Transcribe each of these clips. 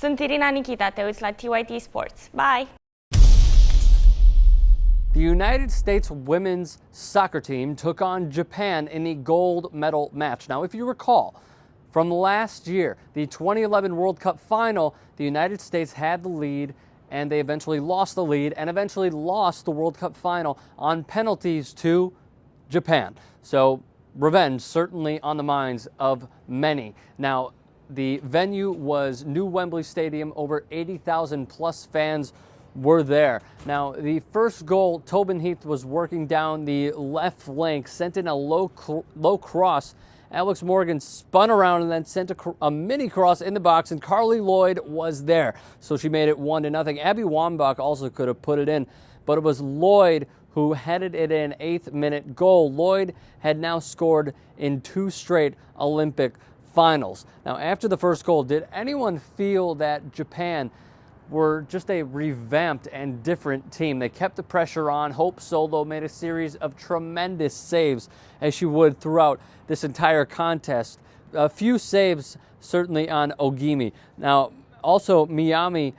Sunt Irina Nikita, te uiți la TYT Sports. Bye! The United States women's soccer team took on Japan in the gold medal match. Now, if you recall, from last year, the 2011 World Cup final, the United States had the lead and they eventually lost the lead and eventually lost the World Cup final on penalties to Japan. So revenge certainly on the minds of many. Now, the venue was New Wembley Stadium. Over 80,000 plus fans were there. Now, the first goal, Tobin Heath was working down the left flank, sent in a low cross. Alex Morgan spun around and then sent a mini cross in the box, and Carli Lloyd was there. So she made it 1-0. Abby Wambach also could have put it in, but it was Lloyd who headed it in, 8th minute goal. Lloyd had now scored in 2 straight Olympic finals. Now, after the first goal, did anyone feel that Japan were just a revamped and different team? They kept the pressure on. Hope Solo made a series of tremendous saves, as she would throughout this entire contest. A few saves certainly on Ogimi. Now, also Miyama,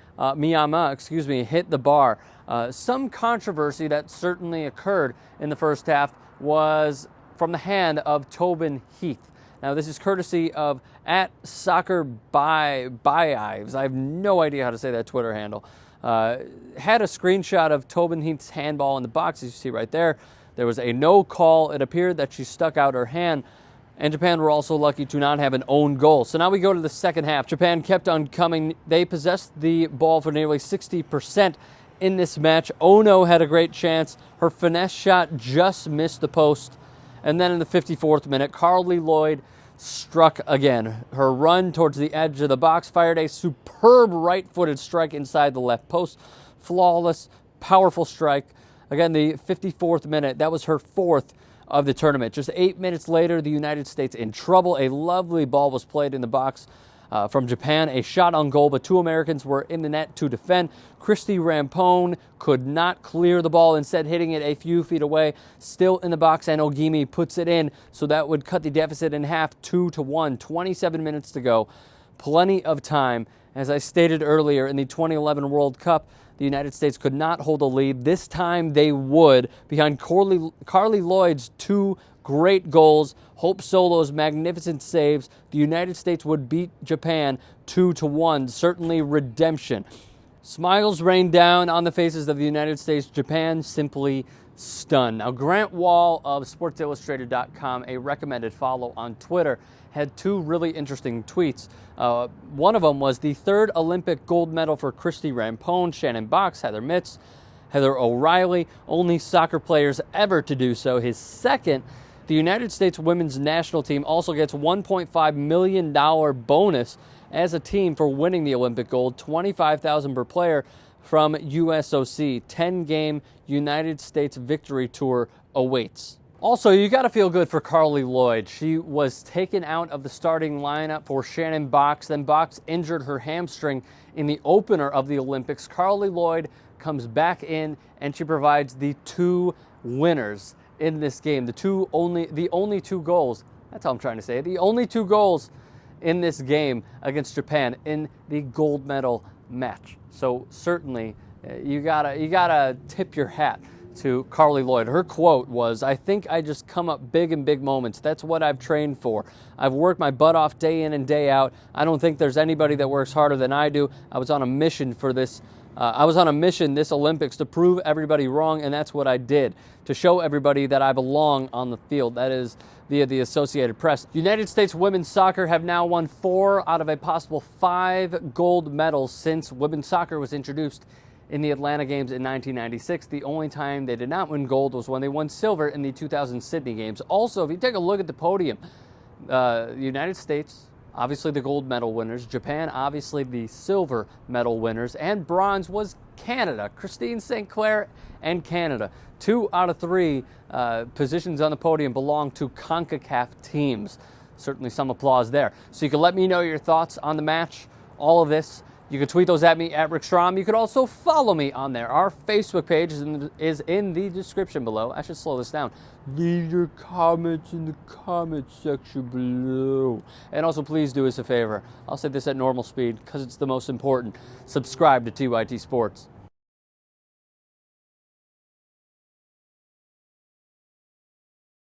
hit the bar. Some controversy that certainly occurred in the first half was from the hand of Tobin Heath. Now, this is courtesy of @SoccerByIves. I have no idea how to say that Twitter handle. Had a screenshot of Tobin Heath's handball in the box, as you see right there. There was a no call. It appeared that she stuck out her hand, and Japan were also lucky to not have an own goal. So now we go to the second half. Japan kept on coming. They possessed the ball for nearly 60% in this match. Ono had a great chance. Her finesse shot just missed the post. And then in the 54th minute, Carli Lloyd struck again. Her run towards the edge of the box fired a superb right-footed strike inside the left post. Flawless, powerful strike. Again, the 54th minute, that was her 4th of the tournament. Just 8 minutes later, the United States in trouble. A lovely ball was played in the box from Japan. A shot on goal, but 2 Americans were in the net to defend. Christy Rampone could not clear the ball, instead hitting it a few feet away. Still in the box, and Ogimi puts it in, so that would cut the deficit in half, 2-1. 27 minutes to go. Plenty of time. As I stated earlier, in the 2011 World Cup, the United States could not hold a lead. This time they would, behind Carli Lloyd's 2 great goals, Hope Solo's magnificent saves. The United States would beat Japan 2-1. Certainly redemption. Smiles rained down on the faces of the United States. Japan simply stunned. Now, Grant Wall of SportsIllustrated.com, a recommended follow on Twitter, had 2 really interesting tweets. One of them was the 3rd Olympic gold medal for Christy Rampone, Shannon Box, Heather Mitz, Heather O'Reilly, only soccer players ever to do so. His 2nd, the United States women's national team also gets $1.5 million bonus as a team for winning the Olympic gold, $25,000 per player from USOC. 10-game United States victory tour awaits. Also, you got to feel good for Carli Lloyd. She was taken out of the starting lineup for Shannon Box. Then Box injured her hamstring in the opener of the Olympics. Carli Lloyd comes back in, and she provides the 2 winners in this game. The only 2 goals. That's all I'm trying to say. The only 2 goals in this game against Japan in the gold medal match. So certainly, you gotta tip your hat to Carli Lloyd. Her quote was, "I think I just come up big in big moments. That's what I've trained for. I've worked my butt off day in and day out. I don't think there's anybody that works harder than I do. I was on a mission for this. I was on a mission this Olympics to prove everybody wrong, and that's what I did, to show everybody that I belong on the field." That is via the Associated Press. United States women's soccer have now won 4 out of a possible 5 gold medals since women's soccer was introduced in the Atlanta Games in 1996. The only time they did not win gold was when they won silver in the 2000 Sydney Games. Also, if you take a look at the podium, the United States, obviously the gold medal winners, Japan, obviously the silver medal winners, and bronze was Canada. Christine St. Clair and Canada. 2 out of 3 positions on the podium belong to CONCACAF teams. Certainly some applause there. So you can let me know your thoughts on the match, all of this. You can tweet those at me at Rick Strom. You could also follow me on there. Our Facebook page is in the description below. I should slow this down. Leave your comments in the comment section below. And also, please do us a favor. I'll say this at normal speed because it's the most important. Subscribe to TYT Sports.